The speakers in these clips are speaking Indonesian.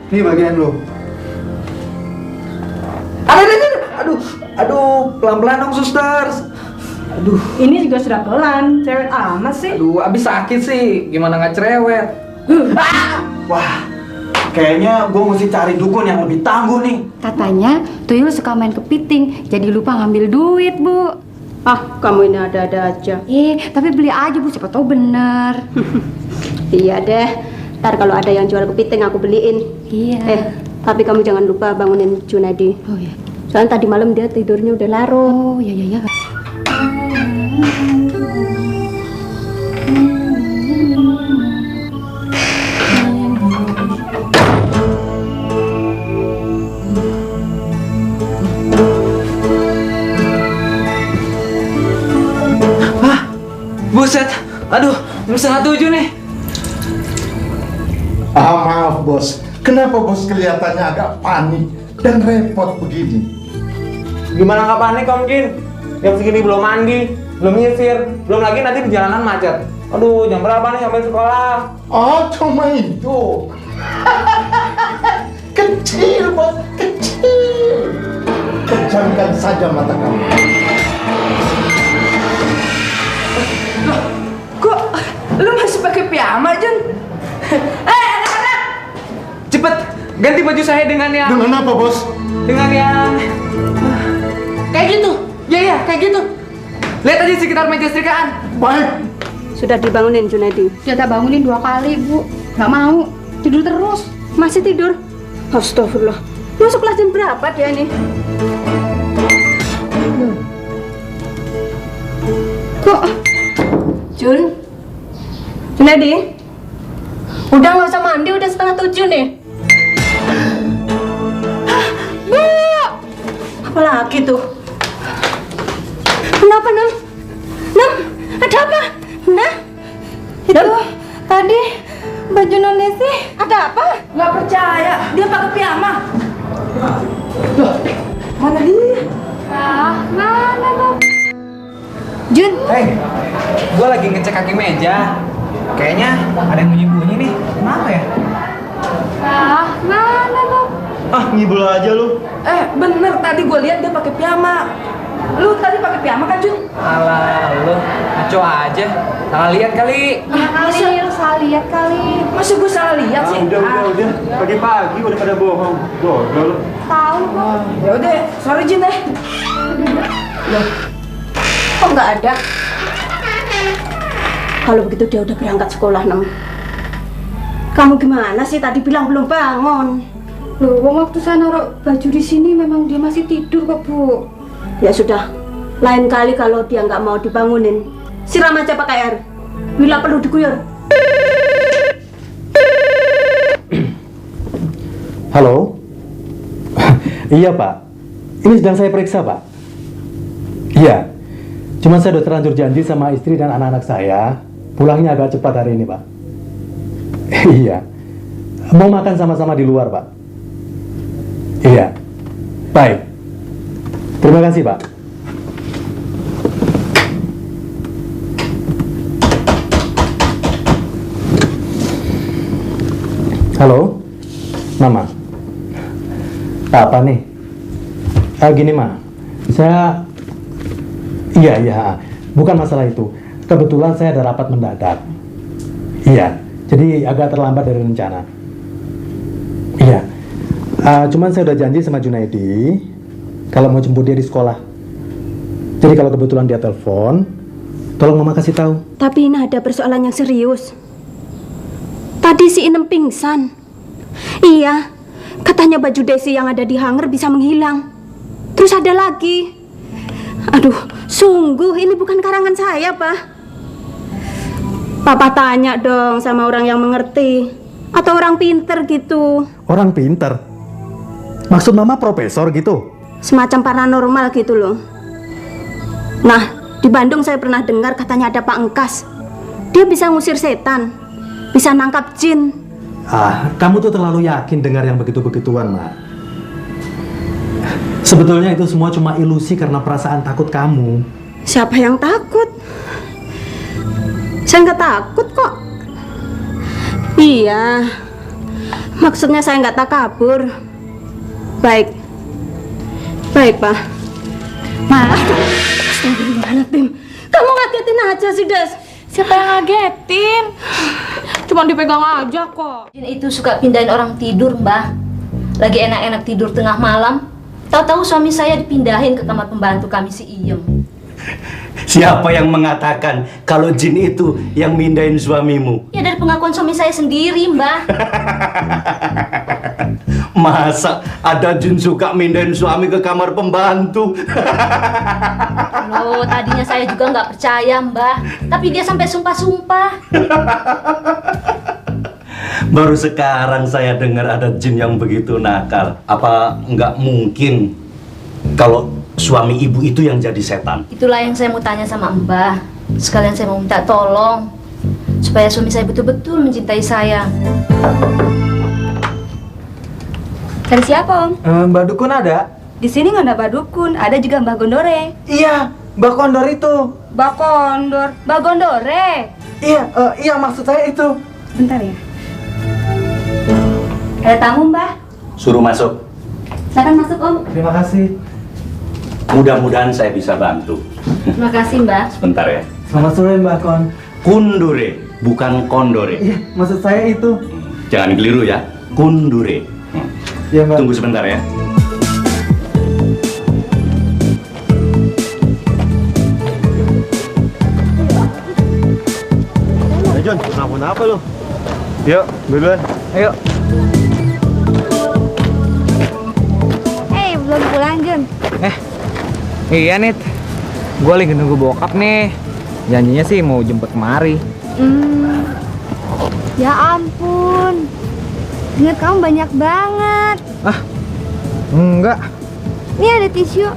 Nih bagian lu. Aduh, pelan-pelan dong suster. Aduh. Ini juga sudah pelan, cewek amat sih. Aduh, abis sakit sih, gimana nggak cerewet? Wah, kayaknya gue mesti cari dukun yang lebih tangguh nih. Katanya Tuyul suka main kepiting, jadi lupa ngambil duit, Bu. Ah, kamu ini ada-ada aja. Tapi beli aja, Bu, siapa tahu bener. Iya deh, ntar kalau ada yang jual kepiting aku beliin. Iya. Tapi kamu jangan lupa bangunin Junaidi. Oh iya. Soalnya tadi malam dia tidurnya udah larut. Oh iya. Buset, aduh, jam 6:30 nih. Maaf bos, kenapa bos kelihatannya agak panik dan repot begini? Gimana nggak panik Om Jin? Jam segini belum mandi, belum nyisir, belum lagi nanti di jalanan macet. Aduh, jam berapa nih sampai sekolah? Oh, cuma itu. Kecil bos, kecil. Pejamkan saja mata kamu. Kok lu masih pakai piyama, Jun? Anak-anak! Cepet, ganti baju saya dengan yang... Dengan apa bos? Dengan yang... Kayak gitu. Iya, kayak gitu. Lihat aja sekitar meja setrikaan. Baik. Sudah dibangunin Junaidi. Sudah tak bangunin 2 kali, Bu. Nggak mau, tidur terus. Masih tidur? Astagfirullah. Masuk kelas jam berapa dia ini? Kok? Junaidi? Udah nggak usah mandi, udah 6:30 nih. Bu! Apa lagi tuh? Kenapa, Nun? Nun, ada apa? Nah? Itu tadi baju Non Lesi ada apa? Nggak percaya, dia pakai piyama. Mana dia? Mana, Bu? Jun, Gue lagi ngecek kaki meja. Kayaknya ada yang bunyi-bunyi nih. Kenapa ya? mana, Bu? Ah, ngibul aja lu. Bener, tadi gue lihat dia pakai piyama. Lu tadi pakai piyama kan, Jun? Alah, lu ngaco aja. Salah lihat kali. Ya kali, lu salah lihat kali. Masa gue salah lihat sih? Udah. Pagi-pagi udah pada bohong. Bodoh lu. Tahu kok. Ya udah, sorry Jun deh. Loh, kok nggak ada? Kalau begitu dia udah berangkat sekolah, Nem. Kamu gimana sih? Tadi bilang belum bangun. Loh, waktu saya naruh baju di sini memang dia masih tidur kok, Bu. Ya sudah, lain kali kalau dia nggak mau dibangunin, siram aja pakai air. Bila perlu diguyur. Halo? Iya Pak, ini sedang saya periksa Pak. Iya, cuma saya udah terlanjur janji sama istri dan anak-anak saya pulangnya agak cepat hari ini Pak. Iya, mau makan sama-sama di luar Pak. Iya, baik. Terima kasih Pak. Halo, Mama. Apa nih? Gini Ma, saya... Iya, bukan masalah itu. Kebetulan saya ada rapat mendadak. Iya, jadi agak terlambat dari rencana. Iya, cuman saya udah janji sama Junaidi kalau mau jemput dia di sekolah. Jadi kalau kebetulan dia telepon, tolong Mama kasih tahu. Tapi ini ada persoalan yang serius. Tadi si Inem pingsan. Iya, katanya baju Desi yang ada di hanger bisa menghilang. Terus ada lagi. Aduh, sungguh ini bukan karangan saya, Pak. Papa tanya dong sama orang yang mengerti. Atau orang pinter gitu. Orang pinter? Maksud Mama profesor gitu? Semacam paranormal gitu loh. Nah, di Bandung saya pernah dengar katanya ada Pak Engkas. Dia bisa ngusir setan, bisa nangkap jin. Kamu tuh terlalu yakin dengar yang begitu-begituan, Ma. Sebetulnya itu semua cuma ilusi karena perasaan takut kamu. Siapa yang takut? Saya nggak takut kok. Iya, Maksudnya saya nggak takabur. Baik. Baik, Pak. Mas, Astagfirullahaladzim. Kamu ngagetin aja sih, Des. Siapa yang ngagetin? Cuma dipegang aja kok. Jin itu suka pindahin orang tidur, Mbah. Lagi enak-enak tidur tengah malam, tahu-tahu suami saya dipindahin ke kamar pembantu kami si Iem. Siapa yang mengatakan kalau jin itu yang mindahin suamimu? Ya dari pengakuan suami saya sendiri, Mbah. Masa ada jin suka mindahin suami ke kamar pembantu? Loh, tadinya saya juga nggak percaya, Mbah. Tapi dia sampai sumpah-sumpah. Baru sekarang saya dengar ada jin yang begitu nakal. Apa nggak mungkin kalau suami ibu itu yang jadi setan? Itulah yang saya mau tanya sama Mbah. Sekalian saya mau minta tolong supaya suami saya betul-betul mencintai saya. Cari siapa, Om? Mbak Dukun ada? Di sini nggak ada Mbak Dukun, ada juga Mbak Gondore. Iya, Mbak Kondor itu. Mbak Kondor, Mbak Gondore. Iya maksud saya itu. Bentar ya. Ada tamu, Mbak. Suruh masuk. Silakan masuk, Om. Terima kasih. Mudah-mudahan saya bisa bantu. Terima kasih, Mbak. Sebentar ya. Selamat sore Mbak Kon. Kundure, bukan kondore. Iya, maksud saya itu. Jangan keliru ya. Kundure. Iya Mbak. Tunggu sebentar ya. John, kenapa lu? Yuk, duluan. Ayo. Belum pulang, Jun. Iya Nit, gue lagi nunggu bokap nih. Janjinya sih mau jemput kemari. Ya ampun. Ingat kamu banyak banget. Enggak, Ini ada tisu.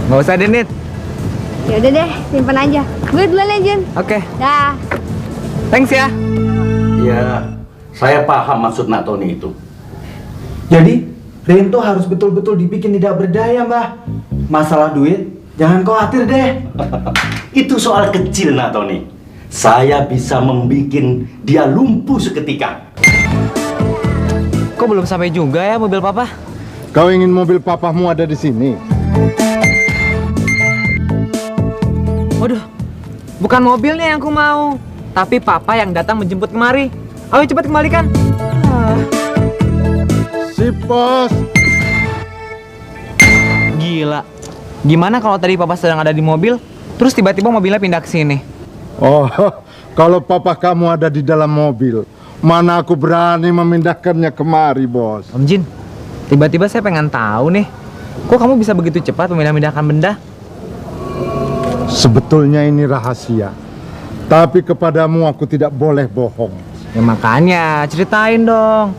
nggak usah deh Nit. Ya udah deh, simpan aja. Gue duluan ya, Jun. Oke, Dah. thanks ya. Ya, saya paham maksud Natoni itu. Jadi, Rento harus betul-betul dibikin tidak berdaya, Mbah. Masalah duit, jangan khawatir deh. Itu soal kecil, Natoni. Saya bisa membikin dia lumpuh seketika. Kok belum sampai juga ya mobil papa? Kau ingin mobil papamu ada di sini? Waduh, bukan mobilnya yang aku mau, tapi papa yang datang menjemput kemari. Ayo cepat kembalikan. Sip, bos. Gila. Gimana kalau tadi papa sedang ada di mobil, terus tiba-tiba mobilnya pindah ke sini? Oh, kalau papa kamu ada di dalam mobil, mana aku berani memindahkannya kemari, bos. Om Jin, tiba-tiba saya pengen tahu nih, kok kamu bisa begitu cepat memindah-mindahkan benda? Sebetulnya ini rahasia, tapi kepadamu aku tidak boleh bohong. Ya makanya ceritain dong.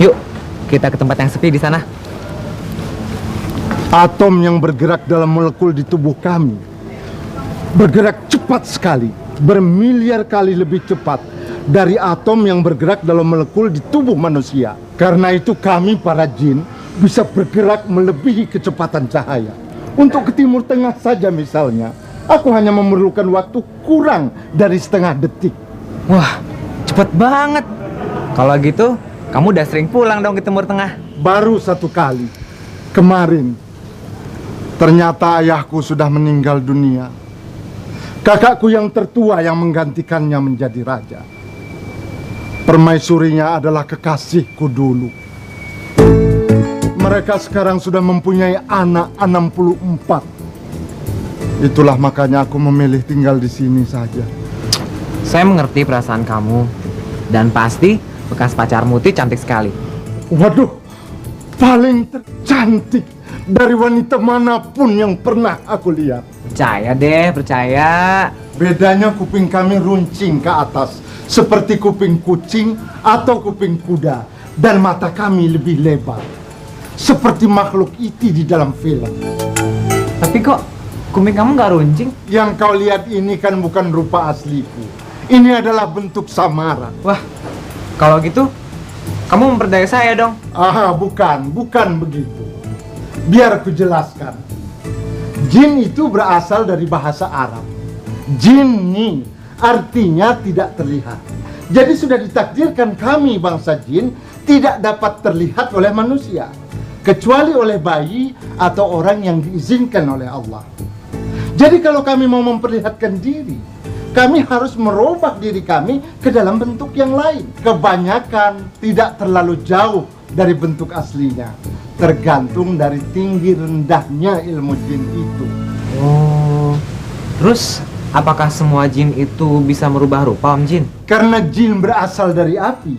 Yuk kita ke tempat yang sepi di sana. Atom yang bergerak dalam molekul di tubuh kami bergerak cepat sekali, bermiliar kali lebih cepat dari atom yang bergerak dalam molekul di tubuh manusia. Karena itu kami para jin bisa bergerak melebihi kecepatan cahaya. Untuk ke timur tengah saja misalnya, aku hanya memerlukan waktu kurang dari setengah detik. Wah, cepet banget. Kalau gitu, kamu udah sering pulang dong ke Timur Tengah. Baru satu kali, kemarin. Ternyata ayahku sudah meninggal dunia. Kakakku yang tertua yang menggantikannya menjadi raja. Permaisurinya adalah kekasihku dulu. Mereka sekarang sudah mempunyai anak 64. Itulah makanya aku memilih tinggal di sini saja. Saya mengerti perasaan kamu. Dan pasti bekas pacar Muti cantik sekali. Waduh, paling tercantik dari wanita manapun yang pernah aku lihat. Percaya deh, percaya. Bedanya kuping kami runcing ke atas, seperti kuping kucing atau kuping kuda. Dan mata kami lebih lebar, seperti makhluk IT di dalam film. Tapi kok kuping kamu nggak runcing? Yang kau lihat ini kan bukan rupa asliku. Ini adalah bentuk samaran. Wah, kalau gitu kamu memperdaya saya dong. Bukan begitu. Biar aku jelaskan. Jin itu berasal dari bahasa Arab. Jinni artinya tidak terlihat. Jadi sudah ditakdirkan kami bangsa jin tidak dapat terlihat oleh manusia, kecuali oleh bayi atau orang yang diizinkan oleh Allah. Jadi kalau kami mau memperlihatkan diri, kami harus merubah diri kami ke dalam bentuk yang lain. Kebanyakan tidak terlalu jauh dari bentuk aslinya, tergantung dari tinggi rendahnya ilmu jin itu. Oh, terus apakah semua jin itu bisa merubah rupa, Om Jin? Karena jin berasal dari api,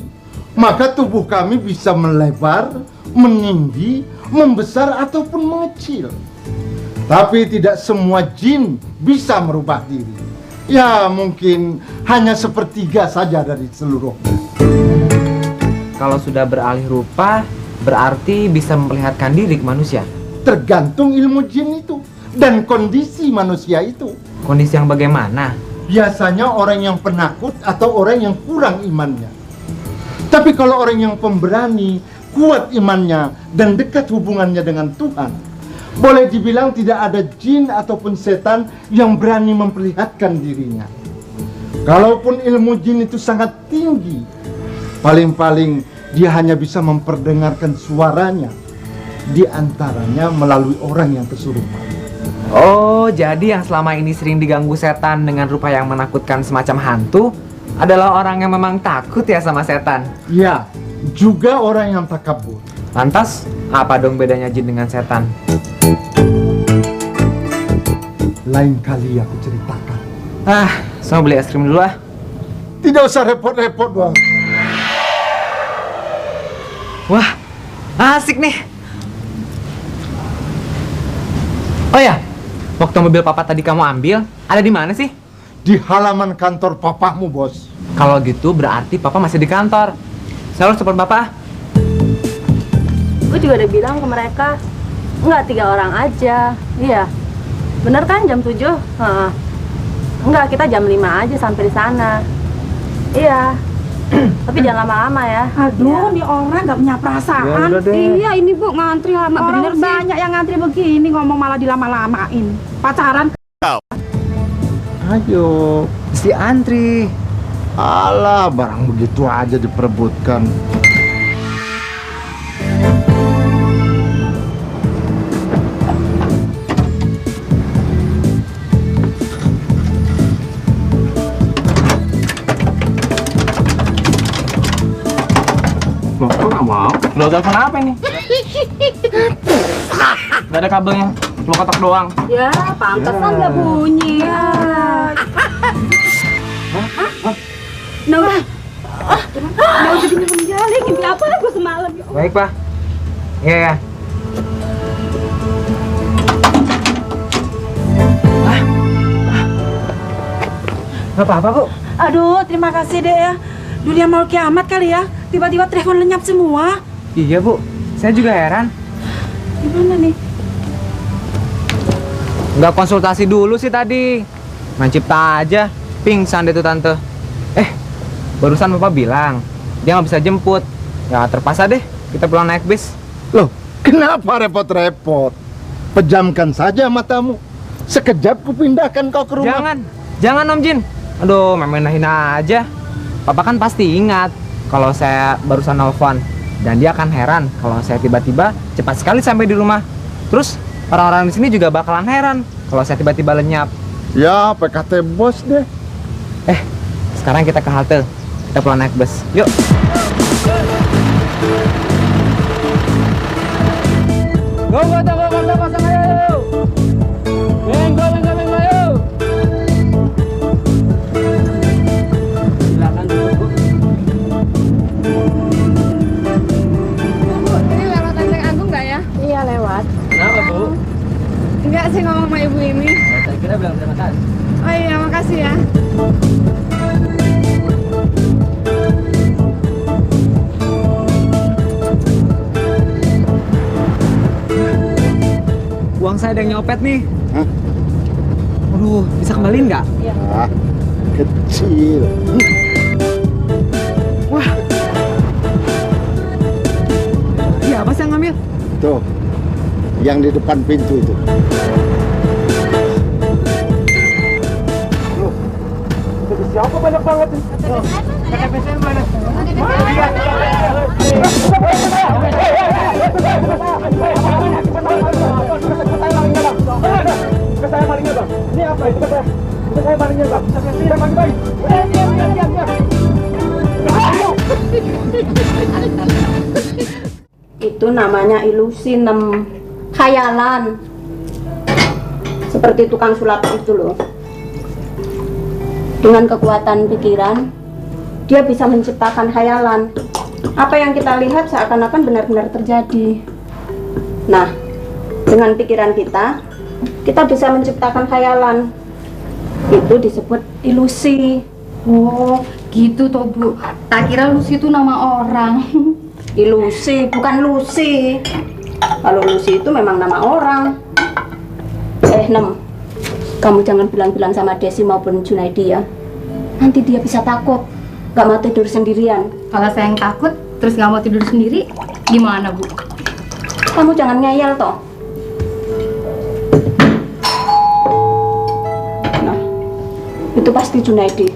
maka tubuh kami bisa melebar, meninggi, membesar ataupun mengecil. Tapi tidak semua jin bisa merubah diri. Ya mungkin hanya sepertiga saja dari seluruhnya. Kalau sudah beralih rupa, berarti bisa memperlihatkan diri ke manusia. Tergantung ilmu jin itu dan kondisi manusia itu. Kondisi yang bagaimana? Biasanya orang yang penakut atau orang yang kurang imannya. Tapi kalau orang yang pemberani, kuat imannya, dan dekat hubungannya dengan Tuhan, boleh dibilang tidak ada jin ataupun setan yang berani memperlihatkan dirinya. Kalaupun ilmu jin itu sangat tinggi, paling-paling dia hanya bisa memperdengarkan suaranya, di antaranya melalui orang yang kesurupan. Oh, jadi yang selama ini sering diganggu setan dengan rupa yang menakutkan semacam hantu adalah orang yang memang takut ya sama setan? Ya, juga orang yang takabur. Lantas, apa dong bedanya jin dengan setan? Lain kali aku ceritakan. Saya beli es krim dulu ah. Tidak usah repot-repot, Bang. Wah, asik nih. Oh ya, waktu mobil papa tadi kamu ambil, ada di mana sih? Di halaman kantor papamu, Bos. Kalau gitu berarti papa masih di kantor. Saya harus telepon papa. Gue juga udah bilang ke mereka, enggak 3 orang aja. Iya, bener kan jam 7? Enggak, kita jam 5 aja sampai di sana. Iya, tapi jangan lama-lama ya. Aduh, nih orang nggak punya perasaan. Iya ini Bu, ngantri lama Orang bener sih. banyak yang ngantri begini ngomong malah dilama-lamain. Pacaran. Ayo. Mesti antri. Alah, barang begitu aja diperebutkan. Loh, kok nggak mau? Lo telepon apa ini? Gak ada kabelnya, cuma kotak doang. Ya, pantesan nggak bunyi. Nah, jadi menjali, mimpi apa gue semalam? Baik, Pak. Iya, ya. Gak apa-apa, Bu. Aduh, terima kasih deh ya. Dunia mau kiamat kali ya. Tiba-tiba telepon lenyap semua. Iya, Bu. Saya juga heran. Gimana nih? Nggak konsultasi dulu sih tadi. Main cipta aja. Pingsan deh tuh tante. Barusan Bapak bilang dia nggak bisa jemput. Ya terpaksa deh kita pulang naik bis. Loh, kenapa repot-repot? Pejamkan saja matamu. Sekejap kupindahkan kau ke rumah. Jangan Om Jin. Aduh, main-main aja. Papa kan pasti ingat kalau saya barusan nelfon. Dan dia akan heran kalau saya tiba-tiba cepat sekali sampai di rumah. Terus orang-orang di sini juga bakalan heran kalau saya tiba-tiba lenyap. Ya, PKT bos deh. Sekarang kita ke halte. Kita pulang naik bus. Yuk. Go, pasang ayo. Minggu, ayo. Silakan duduk, Bu. Bu, ini lewat Lenteng Agung nggak ya? Iya, lewat. Kenapa, Bu? Enggak sih ngomong sama ibu ini. Saya kira bilang terima kasih. Oh iya, makasih ya. Uang saya ada yang nyopet nih. Hah? Aduh, bisa kembaliin nggak? Ah, kecil. Wah. Iya, apa sih yang ngambil? Tuh, yang di depan pintu itu. Loh, itu siapa banyak banget? KTP saya mana? Saya malingnya bang. Ini apa itu saya? Saya malingnya bang. Saya maling. Itu namanya ilusi, khayalan. Seperti tukang sulap itu loh. Dengan kekuatan pikiran, dia bisa menciptakan khayalan. Apa yang kita lihat seakan-akan benar-benar terjadi. Nah, dengan pikiran kita bisa menciptakan khayalan. Itu disebut ilusi. Oh, gitu toh Bu. Tak kira Lucy itu nama orang. Ilusi, bukan Lucy. Kalau Lucy itu memang nama orang. Nem, kamu jangan bilang-bilang sama Desi maupun Junaidi ya. Nanti dia bisa takut, gak mau tidur sendirian. Kalau saya yang takut, terus nggak mau tidur sendiri, gimana Bu? Kamu jangan ngeyel toh. Nah, itu pasti Junaidi.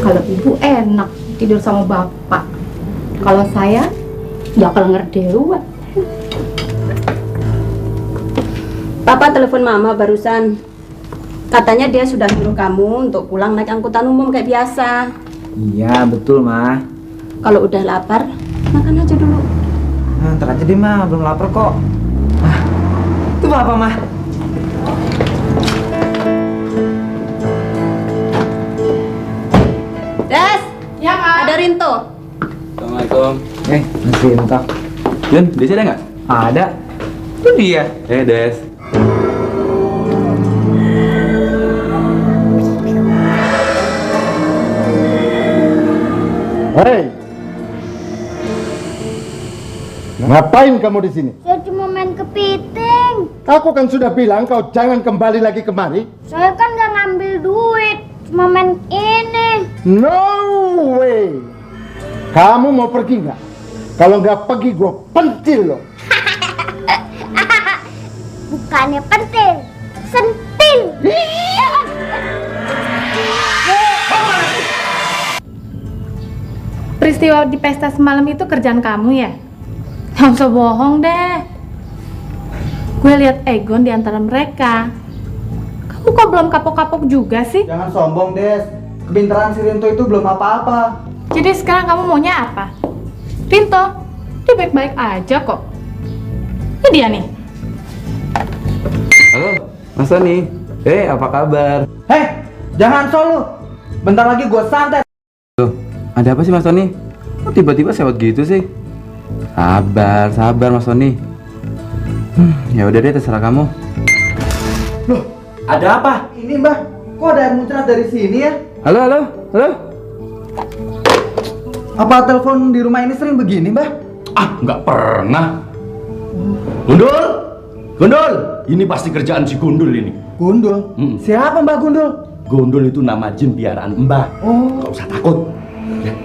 Kalau Ibu enak tidur sama Bapak. Kalau saya, ya kalau ngerdewa. Papa telepon Mama barusan. Katanya dia sudah nyuruh kamu untuk pulang naik angkutan umum kayak biasa. Iya, betul, Ma. Kalau udah lapar, makan aja dulu. Nah, ntar aja deh, Ma. Belum lapar kok. Itu apa, Ma? Des, Ya, Ma. ada Rinto. Assalamualaikum. Masih entak. Jun, Desi ada nggak? Ada. Itu dia. Des. Hei, ngapain kamu di sini? Saya cuma main kepiting. Aku kan sudah bilang kau jangan kembali lagi kemari. Saya kan nggak ngambil duit, cuma main ini. No way. Kamu mau pergi nggak? Kalau nggak pergi, gue pentil loh. Bukannya pentil, sentil. Peristiwa di pesta semalam itu kerjaan kamu ya? Nggak usah bohong deh. Gue lihat Egon di antara mereka. Kamu kok belum kapok-kapok juga sih? Jangan sombong, Des. Kepintaran si Rinto itu belum apa-apa. Jadi sekarang kamu maunya apa? Rinto, dia baik-baik aja kok. Ini dia nih. Halo, Mas Tony. Apa kabar? Hei, jangan solo. Bentar lagi gue santet. Loh, ada apa sih Mas Tony? Kok tiba-tiba sewot gitu sih? Sabar Mas Tony. Ya udah deh, terserah kamu. Loh, ada apa? Ini Mbah, kok ada yang muncrat dari sini ya? Halo. Apa telepon di rumah ini sering begini, Mbah? Nggak pernah. Gundul, ini pasti kerjaan si Gundul ini. Gundul? Siapa Mbah Gundul? Gundul itu nama jin piaraan Mbah. Oh. Nggak usah takut. Ya.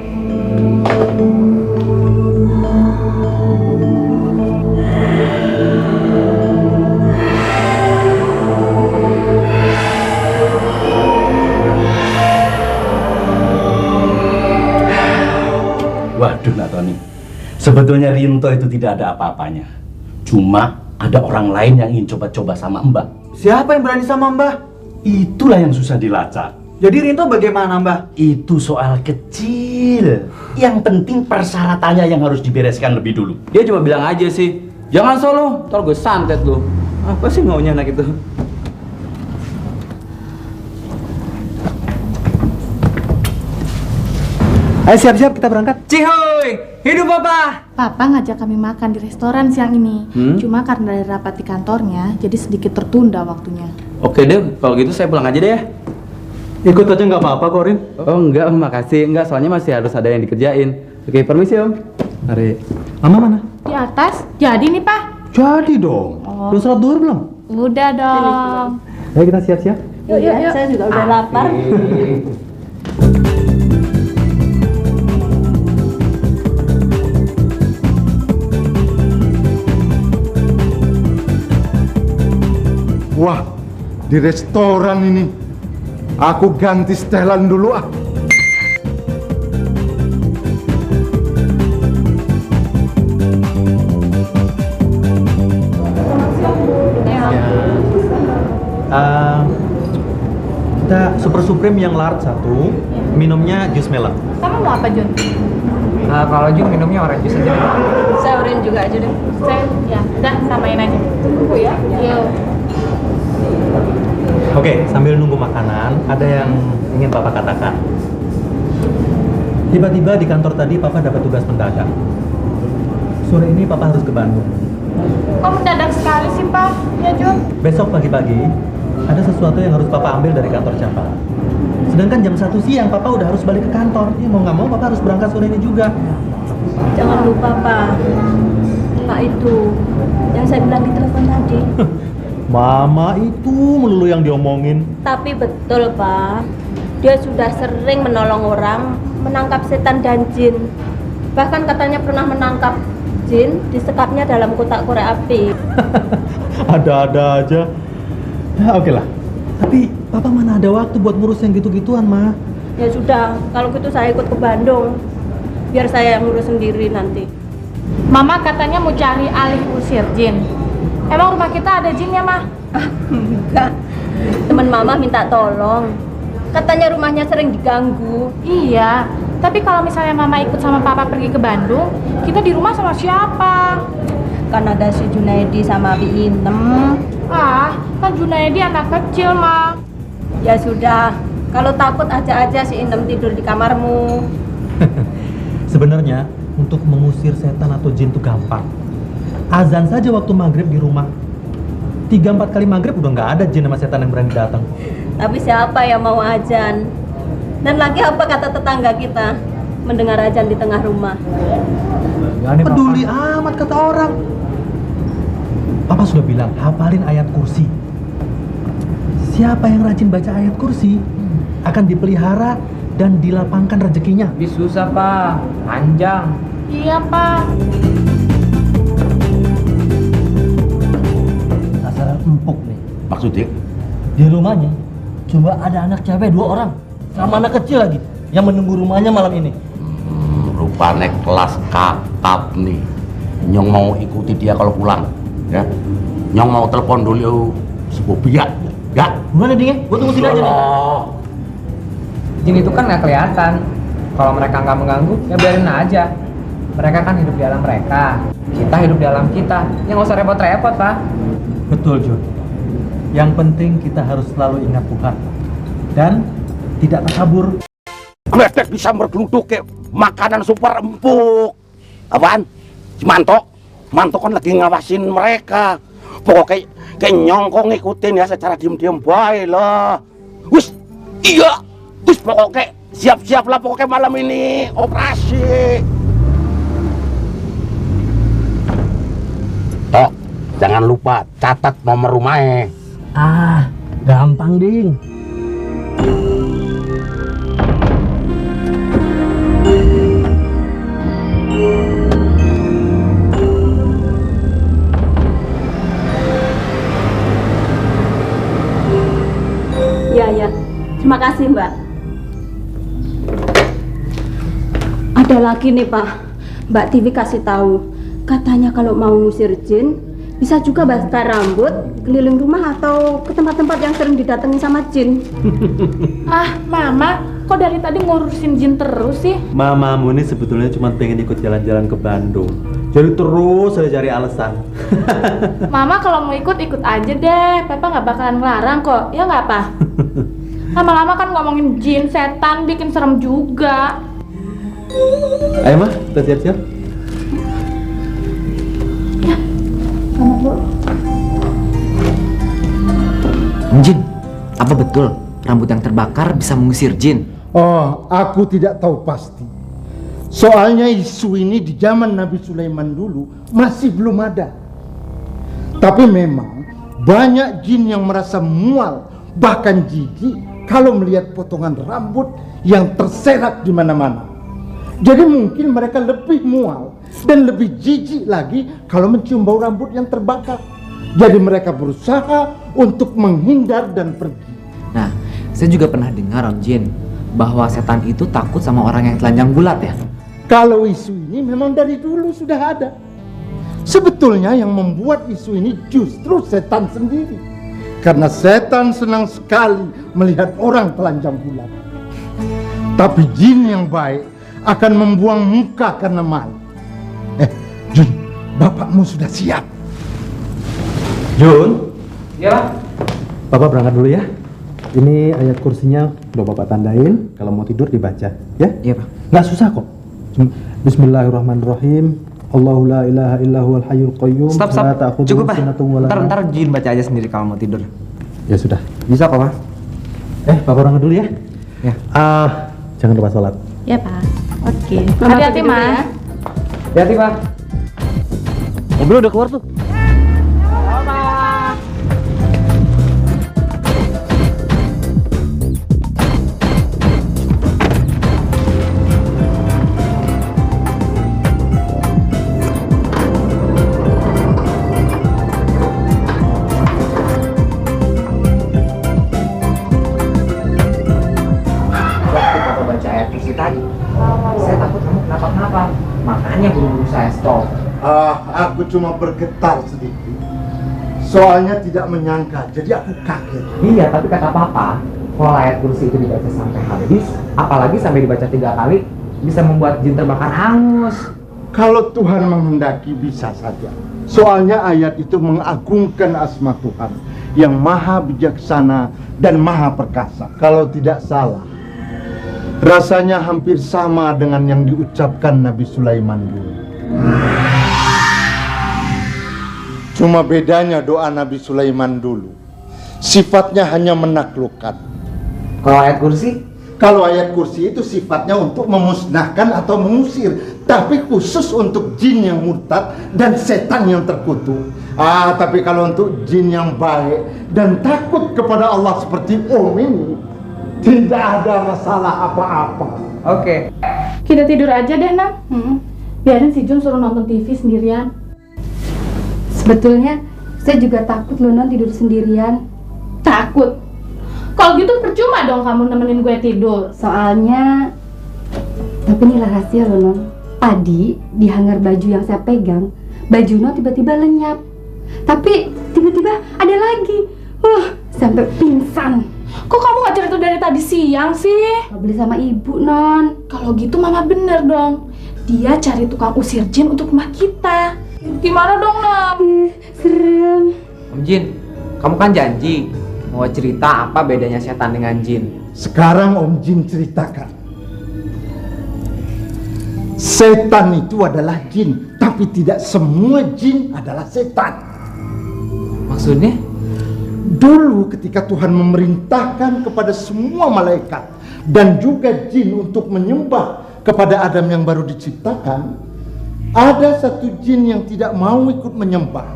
Waduh, Nak Tony. Sebetulnya Rinto itu tidak ada apa-apanya. Cuma ada orang lain yang ingin coba-coba sama Mbak. Siapa yang berani sama Mbah? Itulah yang susah dilacak. Jadi Rinto bagaimana, Mbah? Itu soal kecil. Yang penting persyaratannya yang harus dibereskan lebih dulu. Dia cuma bilang aja sih, jangan solo, ntar gue santet lu. Apa sih maunya anak itu? Ayo siap-siap kita berangkat. Cihoy, hidup Papa. Papa ngajak kami makan di restoran siang ini. Cuma karena ada rapat di kantornya, jadi sedikit tertunda waktunya. Oke deh, kalau gitu saya pulang aja deh ya. Ikut aja nggak apa-apa kok, Rin. Oh enggak, makasih. Enggak, soalnya masih harus ada yang dikerjain. Oke, permisi Om. Mari. Mama mana? Di atas, jadi nih Pak. Jadi dong. Udah sholat duhur belum? Udah dong. Ayo kita siap-siap. Yuk. Saya juga udah lapar. Wah, di restoran ini. Aku ganti setelan dulu ah. Kita Super Supreme yang large 1, minumnya jus melon. Kamu mau apa, Jun? Kalau Jun minumnya orange juice aja. Saya orange juga aja deh. Saya, ya, udah samain aja. Tunggu ya. Yuk. Oke, sambil nunggu makanan, ada yang ingin Papa katakan. Tiba-tiba di kantor tadi Papa dapat tugas mendadak. Sore ini Papa harus ke Bandung. Kok mendadak sekali sih, Pak? Ya, Jun. Besok pagi-pagi, ada sesuatu yang harus Papa ambil dari kantor Capa. Sedangkan jam 1 siang Papa udah harus balik ke kantor. Ya mau nggak mau Papa harus berangkat sore ini juga. Jangan lupa, Pak. Pak itu yang saya bilang di telepon tadi. Mama itu melulu yang diomongin. Tapi betul, Pak. Dia sudah sering menolong orang, menangkap setan dan jin. Bahkan katanya pernah menangkap jin, disekapnya dalam kotak korek api. Ada-ada aja. Ya oke lah. Tapi Papa mana ada waktu buat ngurus yang gitu-gituan, Ma? Ya sudah, kalau gitu saya ikut ke Bandung. Biar saya yang ngurus sendiri nanti. Mama katanya mau cari alih usir jin. Emang rumah kita ada jin ya, Ma? Enggak. Teman Mama minta tolong. Katanya rumahnya sering diganggu. Iya, tapi kalau misalnya Mama ikut sama Papa pergi ke Bandung, kita di rumah sama siapa? Kan ada si Junaidi sama Abi Inem. Kan Junaidi anak kecil, Ma. Ya sudah, kalau takut aja si Inem tidur di kamarmu. Sebenarnya untuk mengusir setan atau jin itu gampang. Azan saja waktu maghrib di rumah. 3-4 kali maghrib udah nggak ada jin sama setan yang berani datang. Tapi siapa yang mau azan? Dan lagi apa kata tetangga kita mendengar azan di tengah rumah? Peduli amat kata orang. Papa sudah bilang hafalin ayat kursi. Siapa yang rajin baca ayat kursi akan dipelihara dan dilapangkan rezekinya. Susah, Pak. Panjang. Iya, Pak. Sasaran empuk nih. Maksudnya? Di rumahnya cuma ada anak cewek 2 orang sama anak kecil lagi yang menunggu rumahnya malam ini. Rupanya kelas kakap nih. Nyong mau ikuti dia kalau pulang, ya. Nyong mau telepon dulu si Bobi ya. Ya. Gimana dia? Gua tunggu sini aja nih. Jin itu kan nggak kelihatan. Kalau mereka nggak mengganggu, ya biarin aja. Mereka kan hidup di alam mereka. Kita hidup di alam kita. Ya nggak usah repot-repot, Pak. Betul, Jun. Yang penting kita harus selalu ingat Tuhan dan tidak takabur. Gledek bisa bergeluduk kayak makanan super empuk. Apaan? Si Manto? Manto kan lagi ngawasin mereka. Pokoknya kayak nyongkong ngikutin ya secara diem-diem baik lah. Wis, iya. Wis pokoknya siap-siap lah pokoknya malam ini operasi. Tok, jangan lupa catat nomor rumahnya. Gampang, Ding. Ya. Terima kasih, Mbak. Ada lagi nih, Pak. Mbak Tiwi kasih tahu. Katanya kalau mau ngusir jin, bisa juga bakar rambut, keliling rumah atau ke tempat-tempat yang sering didatangi sama jin. Mama, kok dari tadi ngurusin jin terus sih? Mamamu ini sebetulnya cuma pengen ikut jalan-jalan ke Bandung. Jadi terus saya cari alasan. Mama kalau mau ikut aja deh. Papa nggak bakalan ngelarang kok. Ya nggak, Pa? Lama-lama kan ngomongin jin, setan, bikin serem juga. Ayo, Ma, kita siap-siap. Jin, apa betul rambut yang terbakar bisa mengusir jin? Oh, aku tidak tahu pasti. Soalnya isu ini di zaman Nabi Sulaiman dulu masih belum ada. Tapi memang banyak jin yang merasa mual, bahkan jijik kalau melihat potongan rambut yang terserak di mana-mana. Jadi mungkin mereka lebih mual dan lebih jijik lagi kalau mencium bau rambut yang terbakar. Jadi mereka berusaha untuk menghindar dan pergi. Nah, saya juga pernah dengar Om Jin bahwa setan itu takut sama orang yang telanjang bulat ya. Kalau isu ini memang dari dulu sudah ada. Sebetulnya yang membuat isu ini justru setan sendiri. Karena setan senang sekali melihat orang telanjang bulat. Tapi jin yang baik akan membuang muka karena malu. Jun, bapakmu sudah siap. Jun, Ya. Bapak berangkat dulu ya. Ini ayat kursinya udah Bapak tandain. Kalau mau tidur dibaca, ya? Iya, Pak. Nggak susah kok. Bismillahirrahmanirrahim. Allahu la ilaha illa huwal hayyul qayyum. Stop. La ta'khudhuhu Cukup, Pak. sinatun wa la nawm. Ntar Jin baca aja sendiri kalau mau tidur. Ya sudah. Bisa kok, Pak. Bapak berangkat dulu ya. Ya. Jangan lupa sholat. Ya, Pak. Oke. Mama Hati-hati, pergi dulu Ma. ya. Hati-hati, Pak. Mobil udah keluar tuh. Waktu Papa baca ayat kursi tadi, saya takut kamu kenapa-kenapa. Makanya buru-buru saya stop. Aku cuma bergetar sedikit. Soalnya tidak menyangka, jadi aku kaget. Iya, tapi kata Papa, kalau ayat kursi itu dibaca sampai habis, apalagi sampai dibaca 3 kali, bisa membuat jin terbakar hangus. Kalau Tuhan menghendaki bisa saja. Soalnya ayat itu mengagungkan asma Tuhan yang maha bijaksana dan maha perkasa. Kalau tidak salah, rasanya hampir sama dengan yang diucapkan Nabi Sulaiman dulu. Cuma bedanya doa Nabi Sulaiman dulu sifatnya hanya menaklukkan. Kalau ayat kursi? Kalau ayat kursi itu sifatnya untuk memusnahkan atau mengusir, tapi khusus untuk jin yang murtad dan setan yang terkutuk. Tapi kalau untuk jin yang baik dan takut kepada Allah seperti Om ini, tidak ada masalah apa-apa. Oke. Kita tidur aja deh, Nam. Biarin si Jun suruh nonton TV sendirian. Sebetulnya saya juga takut loh Non tidur sendirian. Takut? Kalau gitu percuma dong kamu nemenin gue tidur. Soalnya, tapi ini rahasia loh Non. Tadi di hanger baju yang saya pegang, baju Non tiba-tiba lenyap. Tapi tiba-tiba ada lagi. Sampai pingsan. Kok kamu gak cerita dari tadi siang sih? Gak beli sama ibu Non. Kalau gitu mama bener dong. Dia cari tukang usir jin untuk rumah kita. Gimana dong, Nam? Serem. Om Jin, kamu kan janji mau cerita apa bedanya setan dengan jin. Sekarang Om Jin ceritakan. Setan itu adalah jin, tapi tidak semua jin adalah setan. Maksudnya? Dulu ketika Tuhan memerintahkan kepada semua malaikat dan juga jin untuk menyembah kepada Adam yang baru diciptakan, ada satu jin yang tidak mau ikut menyembah.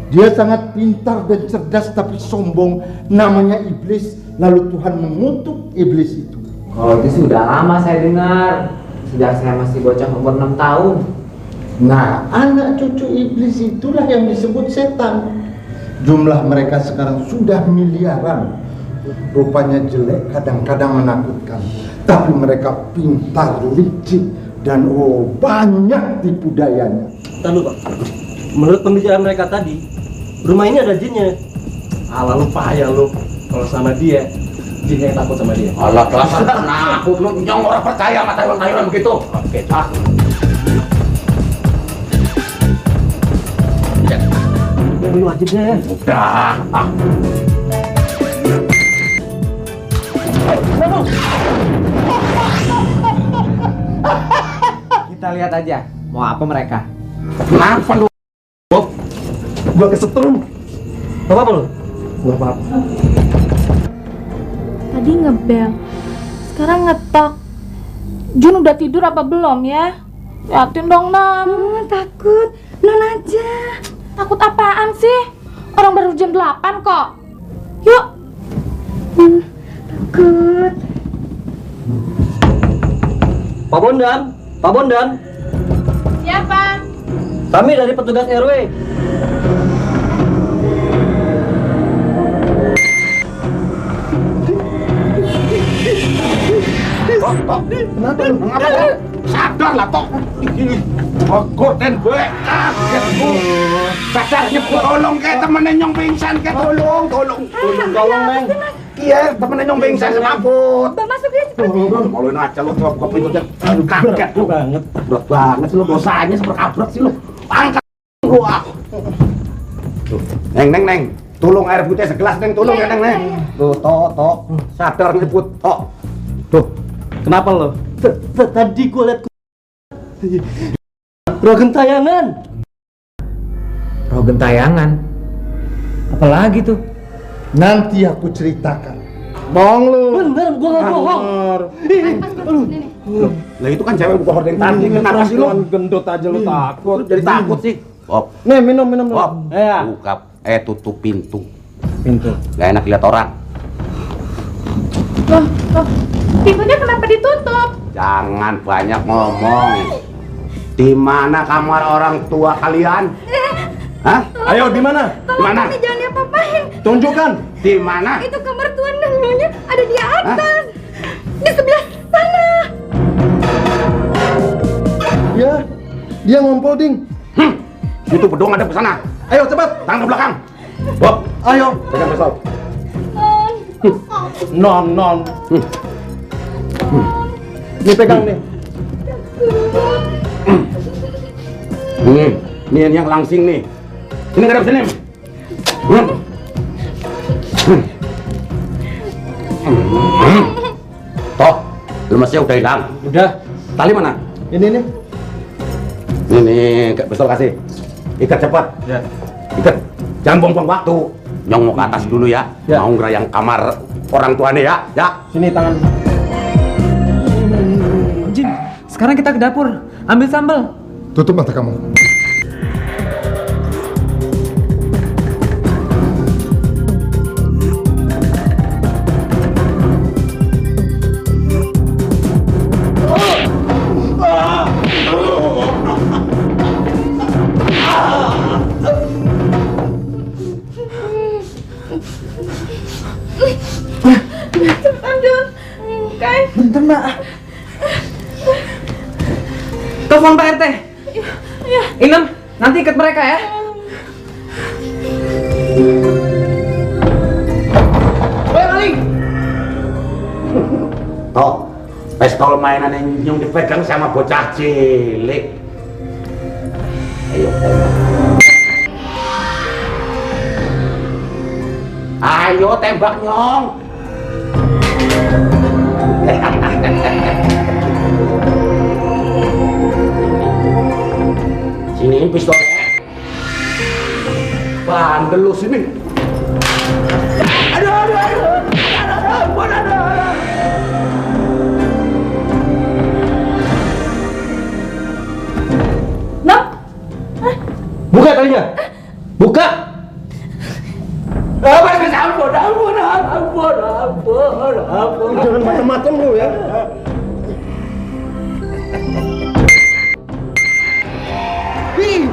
Dia sangat pintar dan cerdas tapi sombong, namanya iblis. Lalu Tuhan mengutuk iblis itu. Oh, itu sudah lama saya dengar. Sejak saya masih bocah umur 6 tahun. Nah, anak cucu iblis itulah yang disebut setan. Jumlah mereka sekarang sudah miliaran. Rupanya jelek, kadang-kadang menakutkan. Tapi mereka pintar, licik, dan banyak tipu dayanya. Lalu Pak, menurut pembicaraan mereka tadi, rumah ini ada jinnya. Lalu payah lu kalau sama dia, jinnya yang takut sama dia. Allah kelasan penakut lu, nyong orang percaya sama tayuran-tayuran begitu. Oke, Lu wajib deh. udah. Kita lihat aja mau apa mereka. Kenapa lu? Gua kesetrum. Gak apa-apa lu? Gak apa-apa. Tadi ngebel, sekarang ngetok. Jun udah tidur apa belum ya? Liatin dong, Nam. Takut. Non aja. Takut apaan sih? Orang baru jam 8 kok. Yuk. Takut. Pak Bondan, Pak Bondan. Siapa? Kami dari petugas RW. Tok. Kenapa lu? Sadar lah, Tok. Goten gue kaget bu. Sadar nyebut tolong kayak temennya nyong pingsan kayak tolong Neng. Iya, temennya nyong pingsan semaput. Masuk dia Maluin aja lu buka pintunya. Kaget lu banget. Berat banget sih lu dosanya seperkabrak sih lu. Angkat gua. Neng. Tolong air putih segelas, Neng. Tolong ya, Neng. Tuh, Tok. Sadar nyebut, Tok. Tuh, kenapa lo? Tadi gua liat roh gentayangan. Roh gentayangan? Apalagi tuh? Nanti aku ceritakan. Bohong lu. Bener, gua nggak bohong. Lah itu kan cewek buka hordeng tadi. Kenapa sih lu? Gendut aja lu takut. Jadi takut sih. Bob. Nih, minum dulu. Bob. Ya. Buka. Tutup pintu. Pintu. Gak enak lihat orang. Loh, pintunya kenapa ditutup? Jangan banyak ngomong. Di mana kamar orang tua kalian? Hah? Ayo, di mana? Di mana? jangan diapa-apain. Tunjukkan. Di mana? Itu kamar tuan dan nyonya ada di atas. Di sebelah sana. Ya, dia ngompol ding. Itu bedong ada ke sana. Ayo cepat, tangan ke belakang. Bob, Ayo. pegang pistol. Non. Nih pegang nih. Ini yang langsing nih. Ini ngadep sini. Toh, lemasnya udah hilang. Udah. Tali mana? Ini nih. Ini pistol kasih. Ikat cepat. Ya. Ikat. Jangan buang-buang waktu. Nyong mau ke atas dulu ya. Mau ngerayang kamar orang tuanya ya. Ya. Sini tangan. Jin, sekarang kita ke dapur. Ambil sambal. Tutup mata kamu. Bentar, Mbak. Telepon Pak RT. Iya. Inem, nanti ikat mereka ya. Woi, maling. Toh, pistol mainan yang dipegang sama bocah cilik. Ayo. Ayo tembak nyong. Sini pistolnya. Bandel lu sini. Aduh. Noh? Buka talinya. Buka. Ampun. Jangan macam-macam lu ya. Wih.